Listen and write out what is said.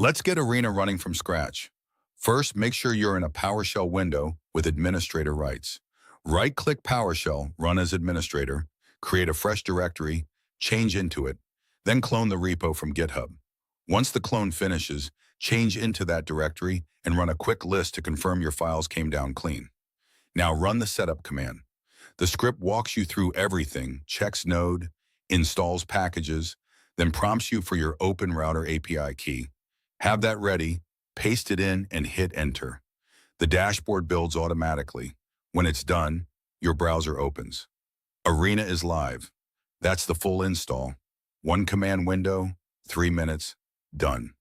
Let's get Arena running from scratch. First, make sure you're in a PowerShell window with administrator rights. Right-click PowerShell, run as administrator, create a fresh directory, change into it, then clone the repo from GitHub. Once the clone finishes, change into that directory and run a quick list to confirm your files came down clean. Now run the setup command. The script walks you through everything, checks node, installs packages, then prompts you for your Open Router API key. Have that ready, paste it in, and hit enter. The dashboard builds automatically. When it's done, your browser opens. Arena is live. That's the full install. One command window, 3 minutes, done.